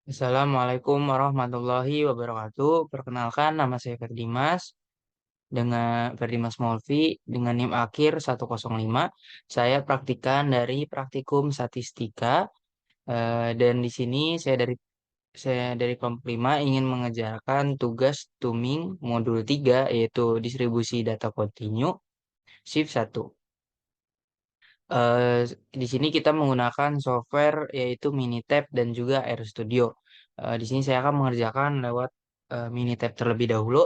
Assalamualaikum warahmatullahi wabarakatuh. Perkenalkan, nama saya Ferdimas dengan Ferdimas Molvi dengan NIM akhir 105. Saya praktikan dari Praktikum Statistika dan di sini saya dari kelompok 5 ingin mengerjakan tugas Tuming modul 3 yaitu distribusi data kontinu shift 1. Eh, di sini kita menggunakan software yaitu Minitab dan juga RStudio. Di sini saya akan mengerjakan lewat Minitab terlebih dahulu.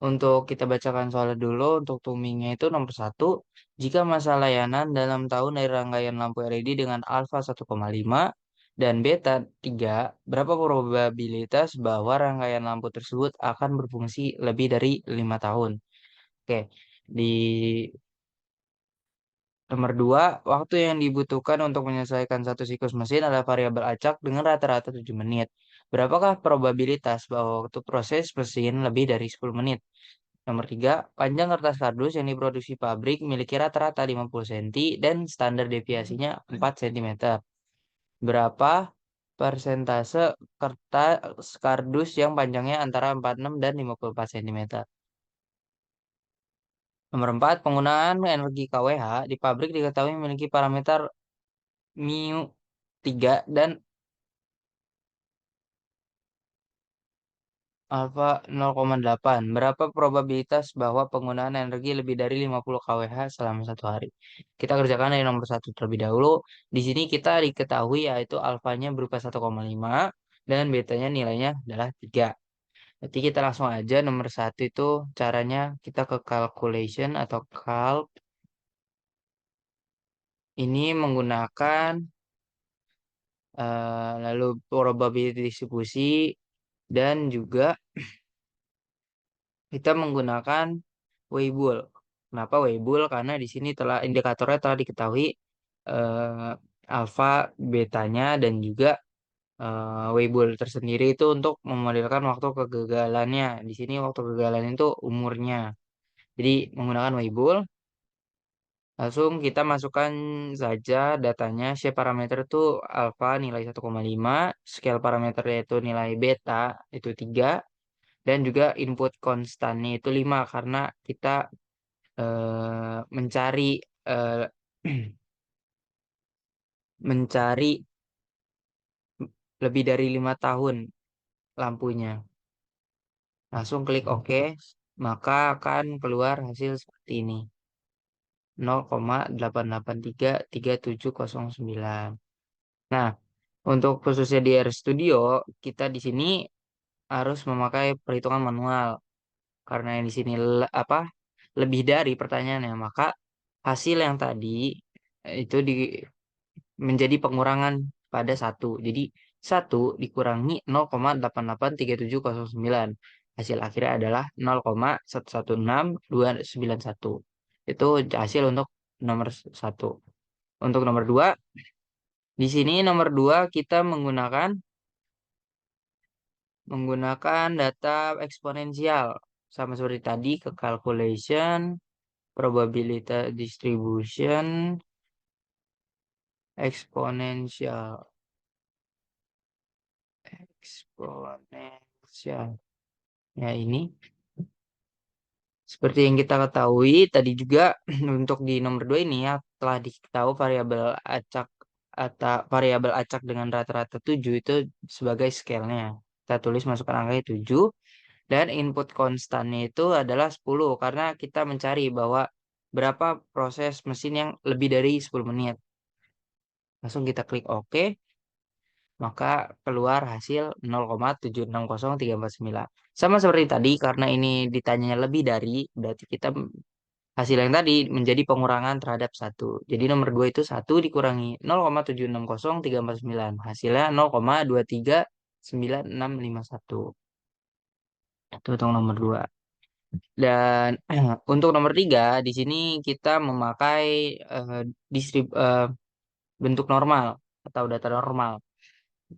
Untuk kita bacakan soalnya dulu, untuk tumingnya itu nomor satu, jika masa layanan dalam tahun dari rangkaian lampu LED dengan alfa 1,5 dan beta 3, berapa probabilitas bahwa rangkaian lampu tersebut akan berfungsi lebih dari 5 tahun? Oke, di nomor 2, waktu yang dibutuhkan untuk menyelesaikan satu siklus mesin adalah variabel acak dengan rata-rata 7 menit. Berapakah probabilitas bahwa waktu proses mesin lebih dari 10 menit? Nomor 3, panjang kertas kardus yang diproduksi pabrik memiliki rata-rata 50 cm dan standar deviasinya 4 cm. Berapa persentase kertas kardus yang panjangnya antara 46 dan 54 cm? Nomor 4, penggunaan energi KWH di pabrik diketahui memiliki parameter mu 3 dan alfa 0,8. Berapa probabilitas bahwa penggunaan energi lebih dari 50 kWh selama satu hari? Kita kerjakan dari nomor satu terlebih dahulu. Di sini kita diketahui yaitu alfanya berupa 1,5 dan betanya nilainya adalah 3. Berarti kita langsung aja nomor satu itu caranya kita ke calculation atau calc. Ini menggunakan lalu probability distribusi dan juga kita menggunakan Weibull. Kenapa Weibull? Karena di sini telah indikatornya telah diketahui eh, alfa, betanya dan juga Weibull tersendiri itu untuk memodelkan waktu kegagalannya. Di sini waktu kegagalan itu umurnya. Jadi menggunakan Weibull, langsung kita masukkan saja datanya. Shape parameter itu alfa nilai 1,5, scale parameternya itu nilai beta itu 3, dan juga input konstannya itu 5 karena kita mencari eh, mencari lebih dari 5 tahun lampunya. Langsung klik OK, maka akan keluar hasil seperti ini. 0,8833709. Nah, untuk khususnya di RStudio, kita di sini harus memakai perhitungan manual karena yang di sini lebih dari pertanyaannya, maka hasil yang tadi itu menjadi pengurangan pada satu. Jadi satu dikurangi 0,883709. Hasil akhirnya adalah 0,116291. Itu hasil untuk nomor satu. Untuk nomor dua, di sini nomor dua kita menggunakan data eksponensial. Sama seperti tadi ke calculation, probability distribution, eksponensial. Eksponensial. Ya, ini seperti yang kita ketahui tadi juga untuk di nomor 2 ini ya telah diketahui variabel acak dengan rata-rata 7 itu sebagai scale-nya. Kita tulis masukkan angkanya 7 dan input konstannya itu adalah 10 karena kita mencari bahwa berapa proses mesin yang lebih dari 10 menit. Langsung kita klik OK, maka keluar hasil 0,760349. Sama seperti tadi, karena ini ditanyanya lebih dari, berarti kita hasil yang tadi menjadi pengurangan terhadap satu. Jadi nomor 2 itu satu dikurangi 0,760349. Hasilnya 0,239651. Itu untuk nomor 2. Dan untuk nomor 3, di sini kita memakai eh, bentuk normal atau data normal.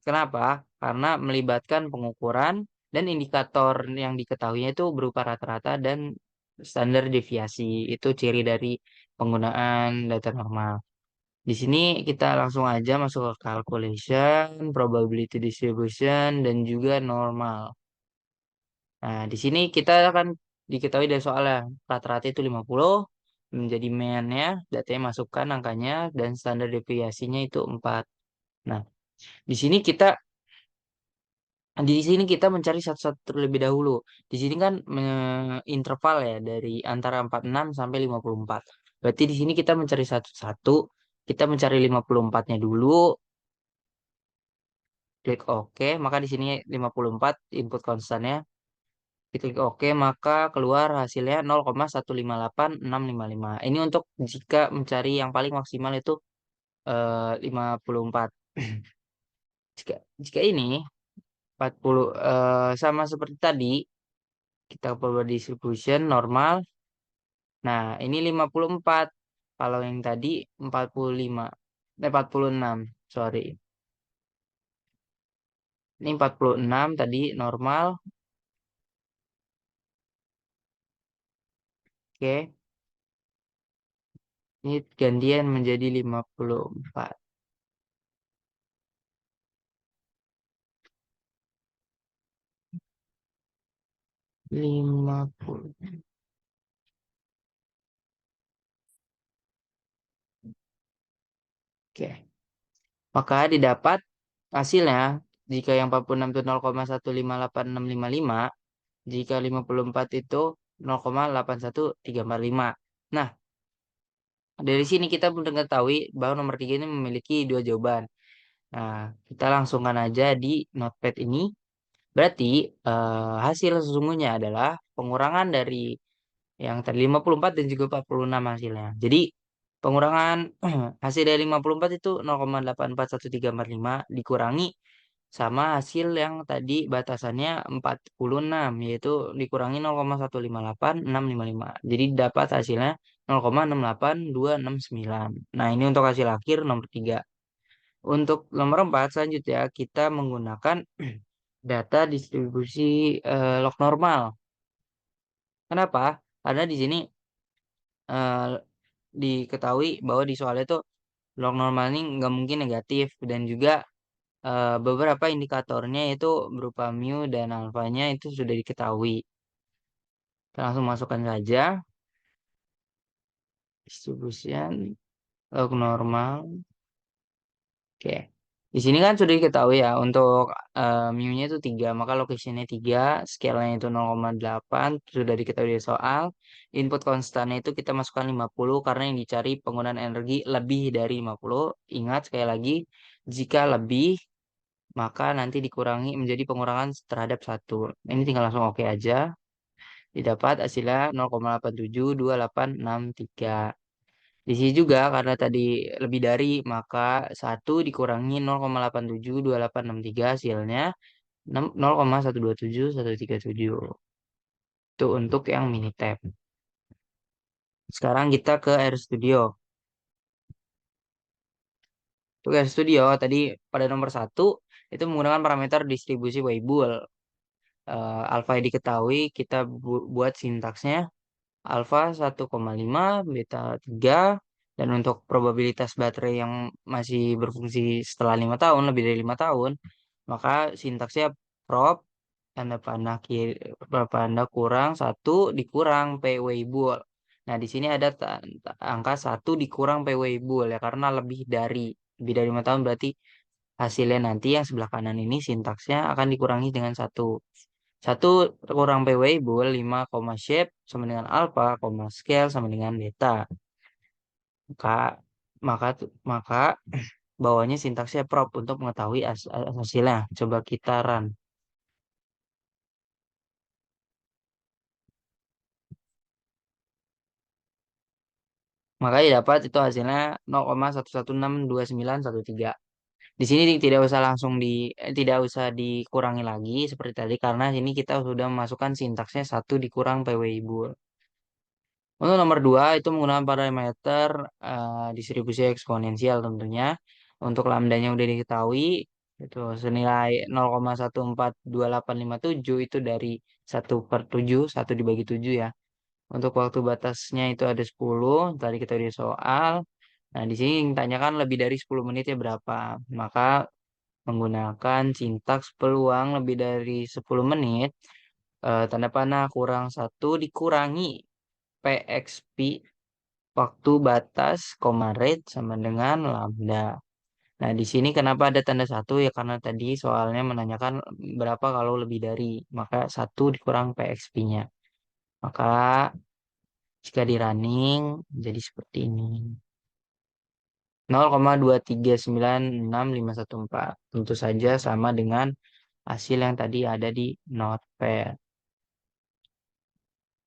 Kenapa? Karena melibatkan pengukuran dan indikator yang diketahuinya itu berupa rata-rata dan standar deviasi. Itu ciri dari penggunaan data normal. Di sini kita langsung aja masuk ke calculation, probability distribution, dan juga normal. Nah, di sini kita akan diketahui dari soalnya rata-rata itu 50 menjadi mean-nya, datanya masukkan angkanya, dan standar deviasinya itu 4. Nah, di sini kita di sini kita mencari satu-satu terlebih dahulu. Di sini kan interval ya dari antara 46 sampai 54. Berarti di sini kita mencari satu-satu. Kita mencari 54-nya dulu, klik OK, maka di sini 54 input konstannya. Klik OK, maka keluar hasilnya 0,158,655. Ini untuk jika mencari yang paling maksimal itu 54. Jika jika ini 40 sama seperti tadi, kita coba distribution normal. Nah, ini 54. Kalau yang tadi 45. 46, sorry. Ini 46 tadi normal. Oke. Ini gantian menjadi 54. 50. Oke. Maka didapat hasilnya jika yang 46 itu 0,158,655, jika 54 itu 0,81345. Nah, dari sini kita mengetahui bahwa nomor 3 ini memiliki dua jawaban. Nah, kita langsungkan aja di notepad ini. Berarti hasil sesungguhnya adalah pengurangan dari yang tadi 54 dan juga 46 hasilnya. Jadi pengurangan hasil dari 54 itu 0,84135 dikurangi sama hasil yang tadi batasannya 46, yaitu dikurangi 0,158,655. Jadi dapat hasilnya 0,682269. Nah, ini untuk hasil akhir nomor 3. Untuk nomor 4 selanjutnya kita menggunakan data distribusi log normal. Kenapa? Karena di sini eh, diketahui bahwa di soal itu log normal ini nggak mungkin negatif, dan juga beberapa indikatornya itu berupa mu dan alfanya itu sudah diketahui. Kita langsung masukkan saja distribution log normal. Oke. Di sini kan sudah diketahui ya untuk mu-nya itu 3, maka location-nya 3, scale-nya itu 0,8, sudah diketahui di soal. Input konstannya itu kita masukkan 50 karena yang dicari penggunaan energi lebih dari 50. Ingat sekali lagi, jika lebih maka nanti dikurangi menjadi pengurangan terhadap satu. Ini tinggal langsung oke aja. Didapat hasilnya 0,872863. Di sini juga karena tadi lebih dari, maka 1 dikurangi 0,872863 hasilnya 0,127137. Itu untuk yang mini tab. Sekarang kita ke R Studio. Untuk R Studio tadi pada nomor 1 itu menggunakan parameter distribusi Weibull. Alpha diketahui, kita buat sintaksnya alfa 1,5, beta 3, dan untuk probabilitas baterai yang masih berfungsi setelah 5 tahun, lebih dari 5 tahun, maka sintaksnya prop, tanda panah kiri, tanda panah kurang 1 dikurang P Weibull. Nah, di sini ada angka 1 dikurang P Weibull ya, karena lebih dari 5 tahun berarti hasilnya nanti yang sebelah kanan ini sintaksnya akan dikurangi dengan 1. 1 kurang PW bull 5, shape sama dengan alpha, scale sama dengan beta. Maka maka bawahnya sintaksnya prop untuk mengetahui hasilnya. Coba kita run. Maka dapat itu hasilnya 0,1162913. Di sini tidak usah dikurangi lagi seperti tadi karena sini kita sudah memasukkan sintaksnya 1 dikurang PW bull. Untuk nomor 2 itu menggunakan parameter distribusi eksponensial tentunya. Untuk lambdanya udah diketahui itu senilai 0,142857 itu dari 1/7, 1 dibagi 7 ya. Untuk waktu batasnya itu ada 10, tadi kita di soal. Nah, di sini ditanyakan lebih dari 10 menitnya berapa. Maka menggunakan sintaks peluang lebih dari 10 menit, tanda panah kurang satu dikurangi PXP waktu batas, koma rate sama dengan lambda. Nah, di sini kenapa ada tanda satu ya karena tadi soalnya menanyakan berapa kalau lebih dari, maka satu dikurang PXP-nya. Maka jika di running jadi seperti ini. 0,2396514. Tentu saja sama dengan hasil yang tadi ada di Notepad.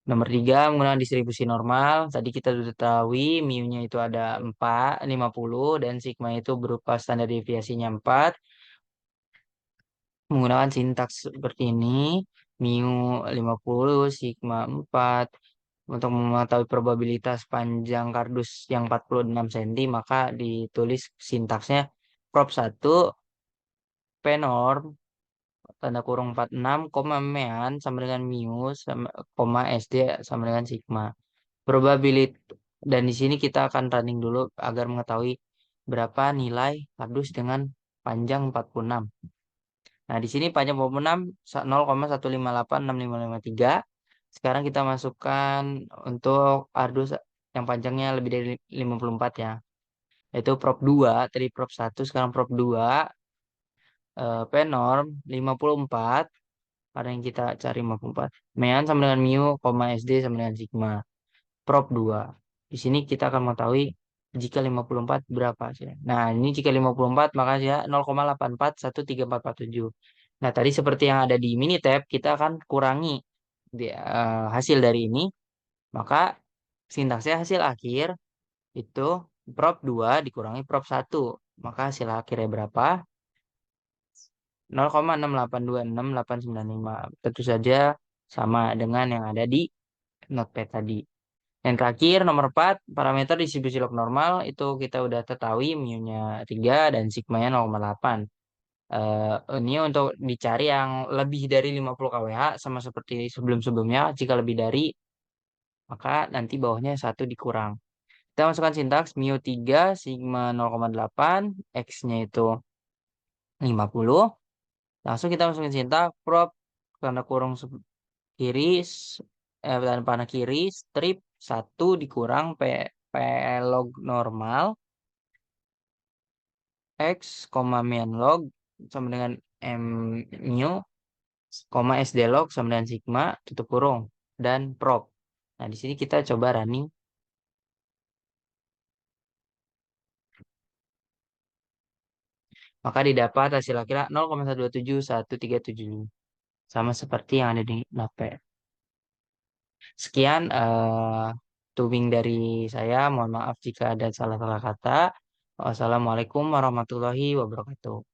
Nomor 3 menggunakan distribusi normal. Tadi kita sudah ketahui mu-nya itu ada 4, 50 dan sigma itu berupa standar deviasinya 4. Menggunakan sintaks seperti ini, mu 50, sigma 4. Untuk mengetahui probabilitas panjang kardus yang 46 cm, maka ditulis sintaksnya prop 1 P norm tanda kurung 46, koma mean sama dengan mu sama koma SD sama dengan sigma. Probabilitas dan di sini kita akan running dulu agar mengetahui berapa nilai kardus dengan panjang 46. Nah, di sini panjang 46 0,1586553. Sekarang kita masukkan untuk kardus yang panjangnya lebih dari 54 ya. Yaitu prop 2, tadi prop 1, sekarang prop 2, P norm 54, karena yang kita cari 54. Mean sama dengan mu, koma SD sama dengan sigma. Prop 2. Di sini kita akan mengetahui jika 54 berapa sih. Nah, ini jika 54 maka ya 0,8413447. Nah, tadi seperti yang ada di Minitab, kita akan kurangi hasil dari ini. Maka sintaksnya hasil akhir itu prop 2 dikurangi prop 1. Maka hasil akhirnya berapa? 0,6826895. Tentu saja sama dengan yang ada di Notepad tadi. Yang terakhir, nomor 4, parameter distribusi log normal, itu kita udah ketahui mu-nya 3 dan sigma-nya 0,8. Ini untuk dicari yang lebih dari 50 kWh, sama seperti sebelum-sebelumnya. Jika lebih dari, maka nanti bawahnya 1 dikurang. Kita masukkan sintaks, mu 3, sigma 0,8, X-nya itu 50. Langsung kita masukin sintaks, prop, tanda kurung kiri, tanda panah kiri, strip 1 dikurang P log normal X, mean log sama dengan M mu, SD log sama dengan sigma, tutup kurung, dan prop. Nah, di sini kita coba running. Maka didapat hasil akhirnya 0,1271375. Sama seperti yang ada di Notepad. Sekian tubing dari saya. Mohon maaf jika ada salah-salah kata. Wassalamualaikum warahmatullahi wabarakatuh.